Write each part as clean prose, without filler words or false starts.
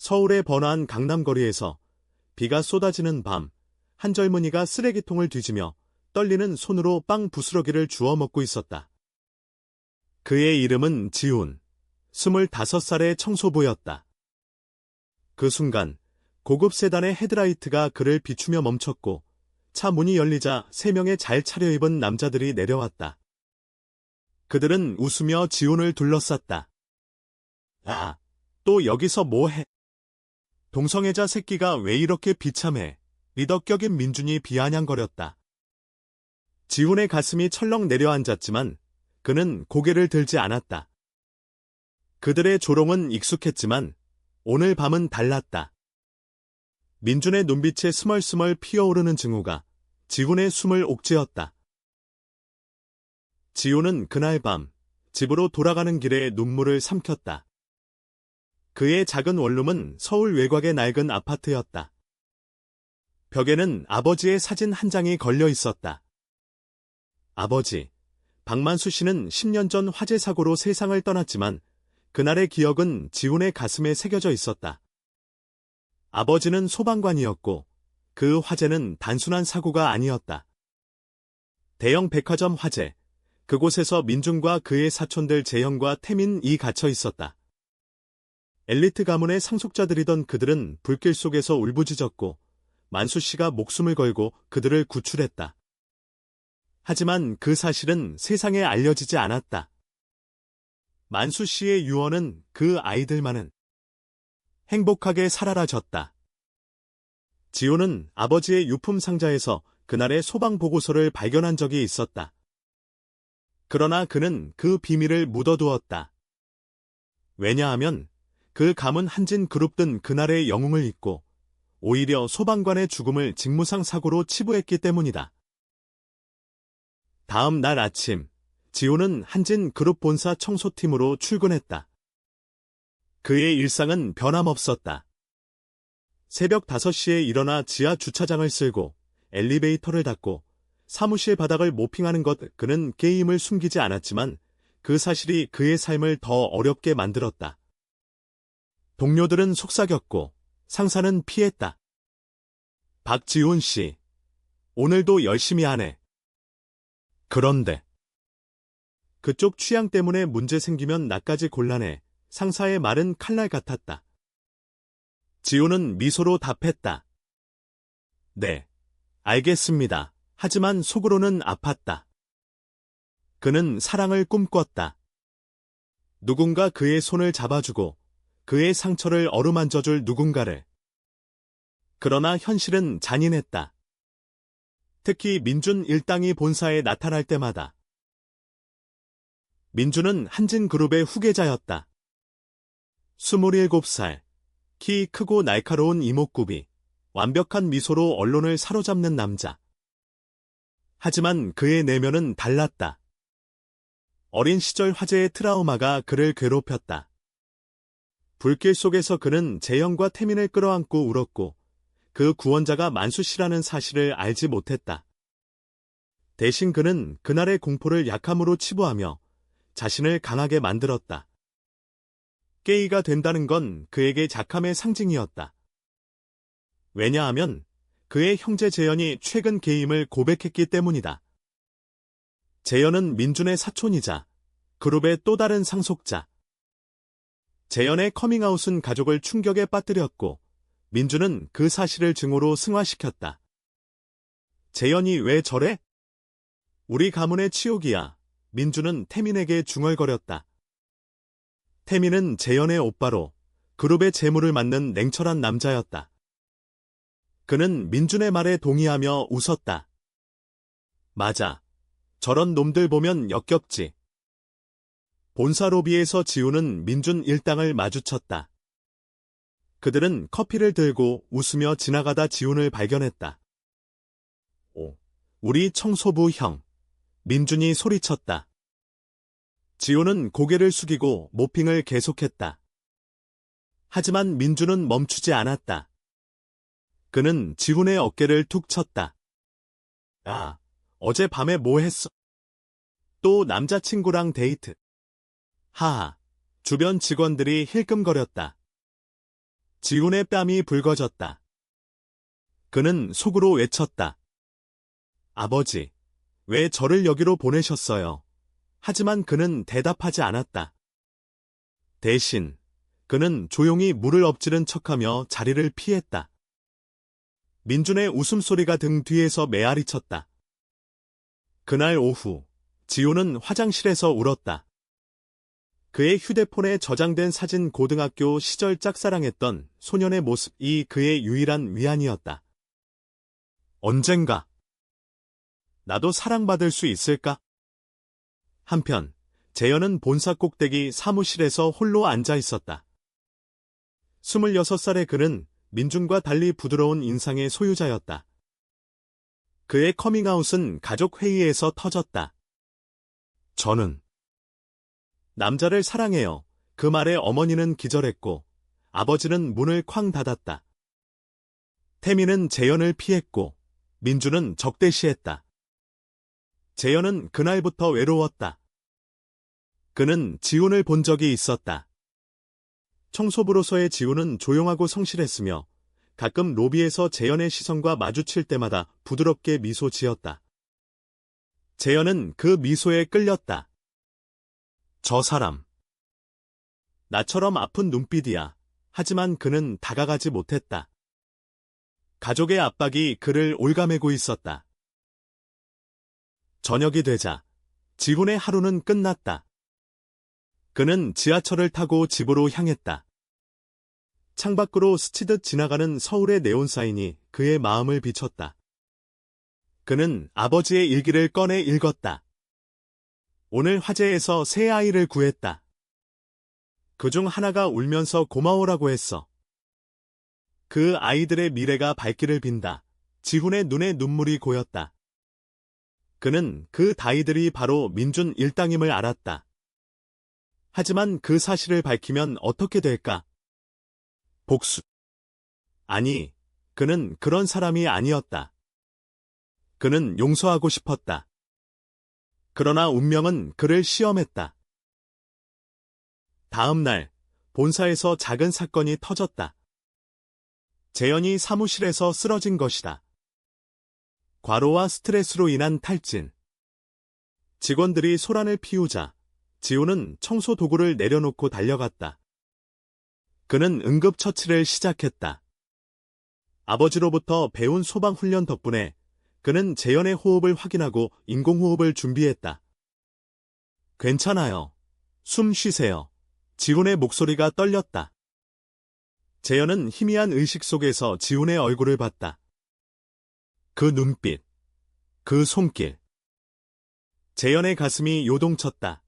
서울의 번화한 강남거리에서 비가 쏟아지는 밤, 한 젊은이가 쓰레기통을 뒤지며 떨리는 손으로 빵 부스러기를 주워 먹고 있었다. 그의 이름은 지훈, 25살의 청소부였다. 그 순간 고급 세단의 헤드라이트가 그를 비추며 멈췄고 차 문이 열리자 3명의 잘 차려입은 남자들이 내려왔다. 그들은 웃으며 지훈을 둘러쌌다. 아, 또 여기서 뭐해? 동성애자 새끼가 왜 이렇게 비참해? 리더격인 민준이 비아냥거렸다. 지훈의 가슴이 철렁 내려앉았지만 그는 고개를 들지 않았다. 그들의 조롱은 익숙했지만 오늘 밤은 달랐다. 민준의 눈빛에 스멀스멀 피어오르는 증오가 지훈의 숨을 옥죄었다. 지훈은 그날 밤 집으로 돌아가는 길에 눈물을 삼켰다. 그의 작은 원룸은 서울 외곽의 낡은 아파트였다. 벽에는 아버지의 사진 한 장이 걸려 있었다. 아버지, 박만수 씨는 10년 전 화재 사고로 세상을 떠났지만 그날의 기억은 지훈의 가슴에 새겨져 있었다. 아버지는 소방관이었고 그 화재는 단순한 사고가 아니었다. 대형 백화점 화재, 그곳에서 민준과 그의 사촌들 재형과 태민이 갇혀 있었다. 엘리트 가문의 상속자들이던 그들은 불길 속에서 울부짖었고 만수 씨가 목숨을 걸고 그들을 구출했다. 하지만 그 사실은 세상에 알려지지 않았다. 만수 씨의 유언은 그 아이들만은 행복하게 살아라졌다. 지호는 아버지의 유품 상자에서 그날의 소방 보고서를 발견한 적이 있었다. 그러나 그는 그 비밀을 묻어두었다. 왜냐하면 그 가문 한진 그룹은 그날의 영웅을 잊고 오히려 소방관의 죽음을 직무상 사고로 치부했기 때문이다. 다음 날 아침, 지호는 한진 그룹 본사 청소팀으로 출근했다. 그의 일상은 변함없었다. 새벽 5시에 일어나 지하 주차장을 쓸고 엘리베이터를 닫고 사무실 바닥을 모핑하는 것, 그는 게임을 숨기지 않았지만 그 사실이 그의 삶을 더 어렵게 만들었다. 동료들은 속삭였고 상사는 피했다. 박지훈 씨, 오늘도 열심히 하네. 그런데 그쪽 취향 때문에 문제 생기면 나까지 곤란해. 상사의 말은 칼날 같았다. 지훈은 미소로 답했다. 네, 알겠습니다. 하지만 속으로는 아팠다. 그는 사랑을 꿈꿨다. 누군가 그의 손을 잡아주고 그의 상처를 어루만져줄 누군가를. 그러나 현실은 잔인했다. 특히 민준 일당이 본사에 나타날 때마다. 민준은 한진그룹의 후계자였다. 27살, 키 크고 날카로운 이목구비, 완벽한 미소로 언론을 사로잡는 남자. 하지만 그의 내면은 달랐다. 어린 시절 화재의 트라우마가 그를 괴롭혔다. 불길 속에서 그는 재영과 태민을 끌어안고 울었고 그 구원자가 만수 씨라는 사실을 알지 못했다. 대신 그는 그날의 공포를 약함으로 치부하며 자신을 강하게 만들었다. 게이가 된다는 건 그에게 약함의 상징이었다. 왜냐하면 그의 형제 재현이 최근 게임을 고백했기 때문이다. 재현은 민준의 사촌이자 그룹의 또 다른 상속자. 재현의 커밍아웃은 가족을 충격에 빠뜨렸고 민준은 그 사실을 증오로 승화시켰다. 재현이 왜 저래? 우리 가문의 치욕이야. 민준은 태민에게 중얼거렸다. 태민은 재현의 오빠로 그룹의 재물을 맡는 냉철한 남자였다. 그는 민준의 말에 동의하며 웃었다. 맞아. 저런 놈들 보면 역겹지. 본사 로비에서 지훈은 민준 일당을 마주쳤다. 그들은 커피를 들고 웃으며 지나가다 지훈을 발견했다. 오, 우리 청소부 형. 민준이 소리쳤다. 지훈은 고개를 숙이고 모핑을 계속했다. 하지만 민준은 멈추지 않았다. 그는 지훈의 어깨를 툭 쳤다. 야, 어젯밤에 뭐 했어? 또 남자친구랑 데이트. 하하, 주변 직원들이 힐끔거렸다. 지훈의 뺨이 붉어졌다. 그는 속으로 외쳤다. 아버지, 왜 저를 여기로 보내셨어요? 하지만 그는 대답하지 않았다. 대신 그는 조용히 물을 엎지른 척하며 자리를 피했다. 민준의 웃음소리가 등 뒤에서 메아리쳤다. 그날 오후, 지호는 화장실에서 울었다. 그의 휴대폰에 저장된 사진 고등학교 시절 짝사랑했던 소년의 모습이 그의 유일한 위안이었다. 언젠가 나도 사랑받을 수 있을까? 한편 재현은 본사 꼭대기 사무실에서 홀로 앉아 있었다. 26살의 그는 민준과 달리 부드러운 인상의 소유자였다. 그의 커밍아웃은 가족 회의에서 터졌다. 저는 남자를 사랑해요. 그 말에 어머니는 기절했고 아버지는 문을 쾅 닫았다. 태민은 재현을 피했고 민준은 적대시했다. 재현은 그날부터 외로웠다. 그는 지훈을 본 적이 있었다. 청소부로서의 지훈은 조용하고 성실했으며 가끔 로비에서 재현의 시선과 마주칠 때마다 부드럽게 미소 지었다. 재현은 그 미소에 끌렸다. 저 사람. 나처럼 아픈 눈빛이야. 하지만 그는 다가가지 못했다. 가족의 압박이 그를 올가매고 있었다. 저녁이 되자 지훈의 하루는 끝났다. 그는 지하철을 타고 집으로 향했다. 창밖으로 스치듯 지나가는 서울의 네온사인이 그의 마음을 비췄다. 그는 아버지의 일기를 꺼내 읽었다. 오늘 화재에서 새 아이를 구했다. 그중 하나가 울면서 고마워라고 했어. 그 아이들의 미래가 밝기를 빈다. 지훈의 눈에 눈물이 고였다. 그는 그 다이들이 바로 민준 일당임을 알았다. 하지만 그 사실을 밝히면 어떻게 될까? 복수. 아니, 그는 그런 사람이 아니었다. 그는 용서하고 싶었다. 그러나 운명은 그를 시험했다. 다음 날, 본사에서 작은 사건이 터졌다. 재현이 사무실에서 쓰러진 것이다. 과로와 스트레스로 인한 탈진. 직원들이 소란을 피우자 지호는 청소 도구를 내려놓고 달려갔다. 그는 응급처치를 시작했다. 아버지로부터 배운 소방훈련 덕분에 그는 재현의 호흡을 확인하고 인공호흡을 준비했다. 괜찮아요. 숨 쉬세요. 지훈의 목소리가 떨렸다. 재현은 희미한 의식 속에서 지훈의 얼굴을 봤다. 그 눈빛, 그 손길. 재현의 가슴이 요동쳤다.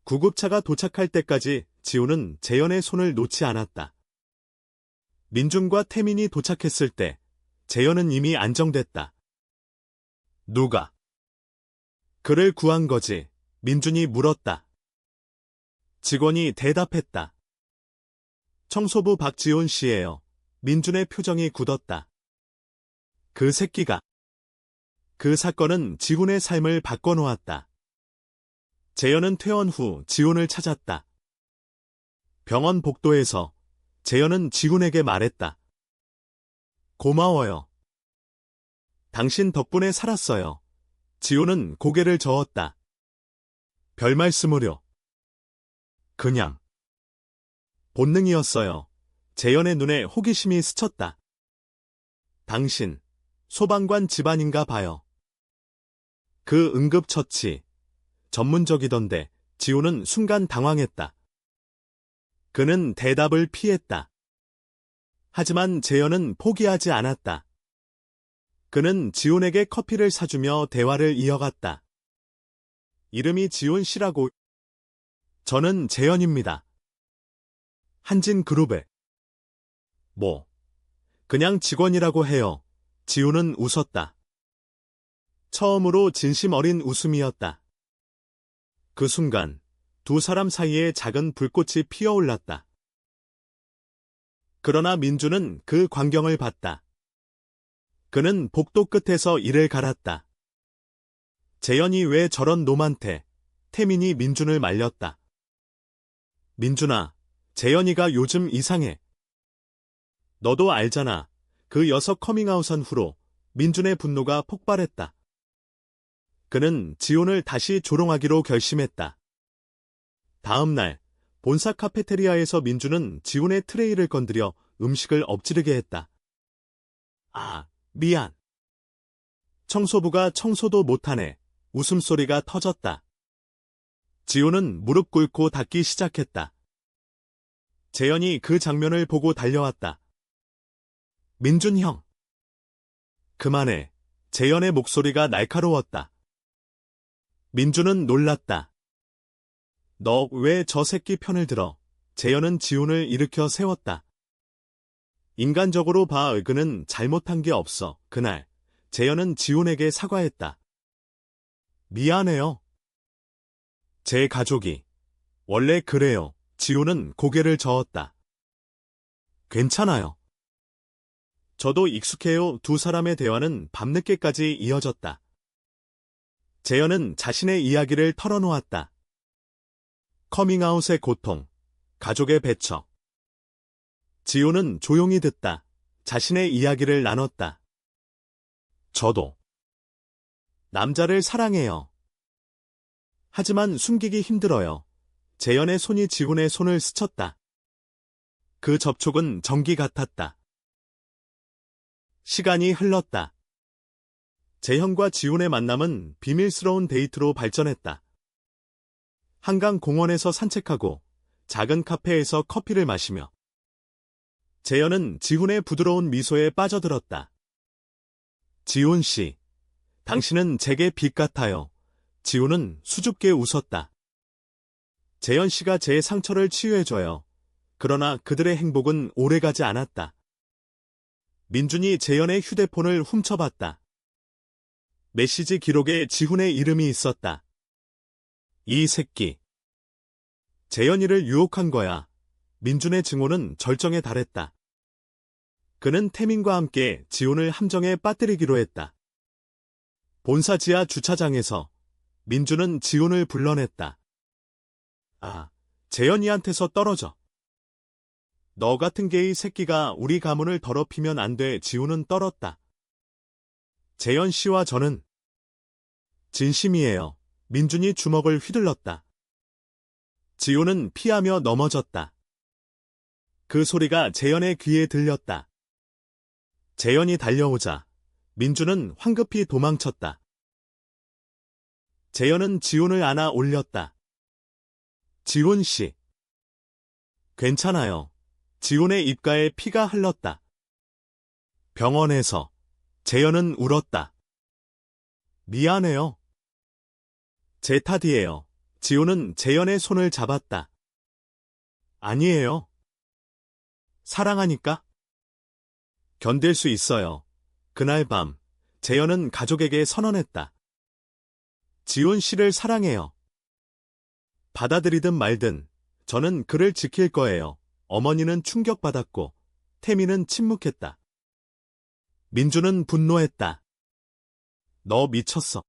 구급차가 도착할 때까지 지훈은 재현의 손을 놓지 않았다. 민준과 태민이 도착했을 때 재현은 이미 안정됐다. 누가? 그를 구한 거지. 민준이 물었다. 직원이 대답했다. 청소부 박지훈 씨예요. 민준의 표정이 굳었다. 그 새끼가. 그 사건은 지훈의 삶을 바꿔놓았다. 재현은 퇴원 후 지훈을 찾았다. 병원 복도에서 재현은 지훈에게 말했다. 고마워요. 당신 덕분에 살았어요. 지훈은 고개를 저었다. 별 말씀을요. 그냥. 본능이었어요. 재현의 눈에 호기심이 스쳤다. 당신, 소방관 집안인가 봐요. 그 응급처치. 전문적이던데 지훈은 순간 당황했다. 그는 대답을 피했다. 하지만 재현은 포기하지 않았다. 그는 지훈에게 커피를 사주며 대화를 이어갔다. 이름이 지훈 씨라고. 저는 재현입니다. 한진그룹에. 뭐, 그냥 직원이라고 해요. 지훈은 웃었다. 처음으로 진심 어린 웃음이었다. 그 순간 두 사람 사이에 작은 불꽃이 피어올랐다. 그러나 민준은 그 광경을 봤다. 그는 복도 끝에서 이를 갈았다. 재현이 왜 저런 놈한테? 태민이 민준을 말렸다. 민준아, 재현이가 요즘 이상해. 너도 알잖아. 그 녀석 커밍아웃한 후로 민준의 분노가 폭발했다. 그는 지훈을 다시 조롱하기로 결심했다. 다음 날 본사 카페테리아에서 민준은 지훈의 트레이를 건드려 음식을 엎지르게 했다. 아, 미안. 청소부가 청소도 못하네. 웃음소리가 터졌다. 지훈은 무릎 꿇고 닦기 시작했다. 재현이 그 장면을 보고 달려왔다. 민준 형. 그만해. 재현의 목소리가 날카로웠다. 민준은 놀랐다. 너 왜 저 새끼 편을 들어? 재현은 지훈을 일으켜 세웠다. 인간적으로 봐, 그는 잘못한 게 없어. 그날 재현은 지훈에게 사과했다. 미안해요. 제 가족이. 원래 그래요. 지훈은 고개를 저었다. 괜찮아요. 저도 익숙해요. 두 사람의 대화는 밤늦게까지 이어졌다. 재현은 자신의 이야기를 털어놓았다. 커밍아웃의 고통, 가족의 배척. 지훈은 조용히 듣다. 자신의 이야기를 나눴다. 저도 남자를 사랑해요. 하지만 숨기기 힘들어요. 재현의 손이 지훈의 손을 스쳤다. 그 접촉은 전기 같았다. 시간이 흘렀다. 재현과 지훈의 만남은 비밀스러운 데이트로 발전했다. 한강 공원에서 산책하고 작은 카페에서 커피를 마시며 재현은 지훈의 부드러운 미소에 빠져들었다. 지훈 씨, 당신은 제게 빛 같아요. 지훈은 수줍게 웃었다. 재현 씨가 제 상처를 치유해줘요. 그러나 그들의 행복은 오래가지 않았다. 민준이 재현의 휴대폰을 훔쳐봤다. 메시지 기록에 지훈의 이름이 있었다. 이 새끼. 재현이를 유혹한 거야. 민준의 증오는 절정에 달했다. 그는 태민과 함께 지훈을 함정에 빠뜨리기로 했다. 본사 지하 주차장에서 민준은 지훈을 불러냈다. 아, 재현이한테서 떨어져. 너 같은 게이 새끼가 우리 가문을 더럽히면 안 돼. 지훈은 떨었다. 재현 씨와 저는 진심이에요. 민준이 주먹을 휘둘렀다. 지훈은 피하며 넘어졌다. 그 소리가 재현의 귀에 들렸다. 재현이 달려오자 민준은 황급히 도망쳤다. 재현은 지훈을 안아 올렸다. 지훈 씨. 괜찮아요. 지훈의 입가에 피가 흘렀다. 병원에서 재현은 울었다. 미안해요. 제 탓이에요. 지훈은 재현의 손을 잡았다. 아니에요. 사랑하니까? 견딜 수 있어요. 그날 밤, 재현은 가족에게 선언했다. 지훈 씨를 사랑해요. 받아들이든 말든 저는 그를 지킬 거예요. 어머니는 충격받았고 태미는 침묵했다. 민준은 분노했다. 너 미쳤어.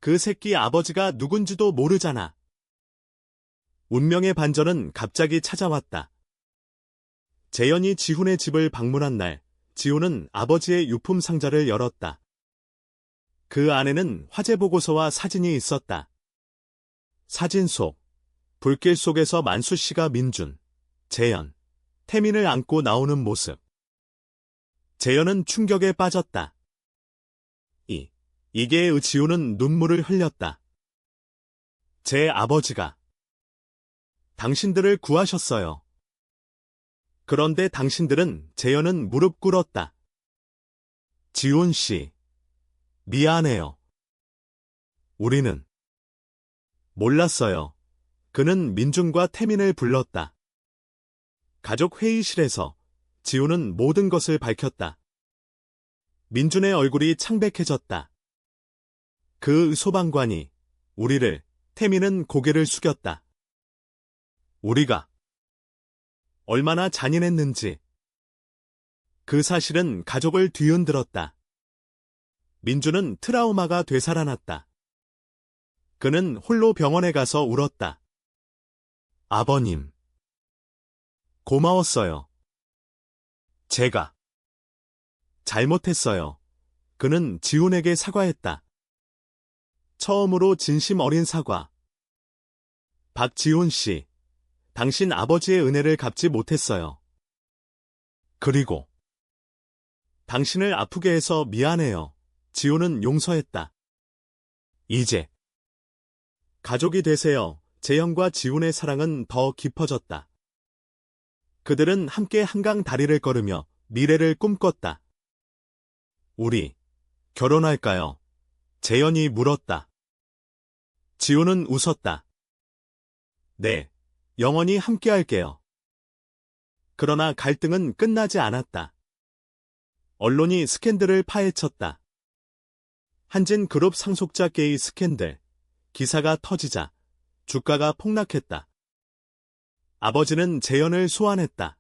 그 새끼 아버지가 누군지도 모르잖아. 운명의 반전은 갑자기 찾아왔다. 재현이 지훈의 집을 방문한 날, 지훈은 아버지의 유품 상자를 열었다. 그 안에는 화재 보고서와 사진이 있었다. 사진 속, 불길 속에서 만수 씨가 민준, 재현, 태민을 안고 나오는 모습. 재현은 충격에 빠졌다. 이게 지훈은 눈물을 흘렸다. 제 아버지가 당신들을 구하셨어요. 그런데 당신들은 재현은 무릎 꿇었다. 지훈 씨, 미안해요. 우리는 몰랐어요. 그는 민준과 태민을 불렀다. 가족 회의실에서 지훈은 모든 것을 밝혔다. 민준의 얼굴이 창백해졌다. 그 소방관이 우리를, 태민은 고개를 숙였다. 우리가 얼마나 잔인했는지. 그 사실은 가족을 뒤흔들었다. 민준은 트라우마가 되살아났다. 그는 홀로 병원에 가서 울었다. 아버님. 고마웠어요. 제가 잘못했어요. 그는 지훈에게 사과했다. 처음으로 진심 어린 사과. 박지훈 씨, 당신 아버지의 은혜를 갚지 못했어요. 그리고 당신을 아프게 해서 미안해요. 지훈은 용서했다. 이제 가족이 되세요. 재영과 지훈의 사랑은 더 깊어졌다. 그들은 함께 한강 다리를 걸으며 미래를 꿈꿨다. 우리 결혼할까요? 재현이 물었다. 지훈은 웃었다. 네, 영원히 함께할게요. 그러나 갈등은 끝나지 않았다. 언론이 스캔들을 파헤쳤다. 한진그룹 상속자 게이 스캔들. 기사가 터지자 주가가 폭락했다. 아버지는 재현을 소환했다.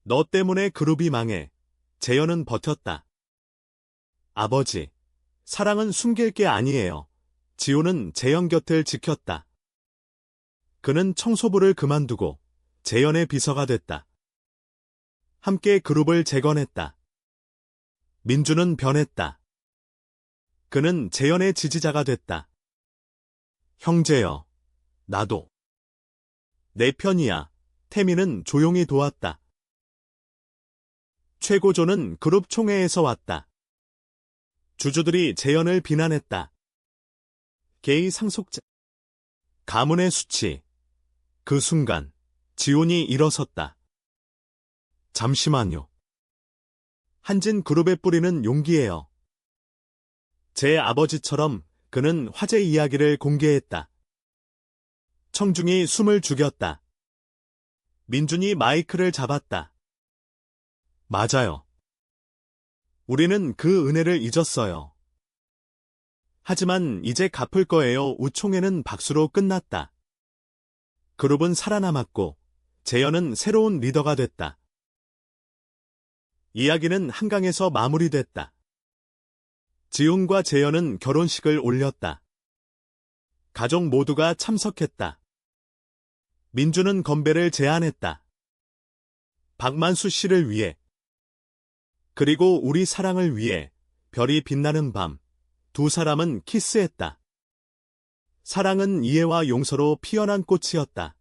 너 때문에 그룹이 망해. 재현은 버텼다. 아버지, 사랑은 숨길 게 아니에요. 지훈은 재현 곁을 지켰다. 그는 청소부를 그만두고 재현의 비서가 됐다. 함께 그룹을 재건했다. 민주는 변했다. 그는 재현의 지지자가 됐다. 형제여, 나도 내 편이야. 태민은 조용히 도왔다. 최고조는 그룹 총회에서 왔다. 주주들이 재현을 비난했다. 게이 상속자. 가문의 수치. 그 순간 지훈이 일어섰다. 잠시만요. 한진그룹에 뿌리는 용기예요. 제 아버지처럼 그는 화제 이야기를 공개했다. 청중이 숨을 죽였다. 민준이 마이크를 잡았다. 맞아요. 우리는 그 은혜를 잊었어요. 하지만 이제 갚을 거예요. 우총회는 박수로 끝났다. 그룹은 살아남았고 재현은 새로운 리더가 됐다. 이야기는 한강에서 마무리됐다. 지훈과 재현은 결혼식을 올렸다. 가족 모두가 참석했다. 민주는 건배를 제안했다. 박만수 씨를 위해, 그리고 우리 사랑을 위해 별이 빛나는 밤, 두 사람은 키스했다. 사랑은 이해와 용서로 피어난 꽃이었다.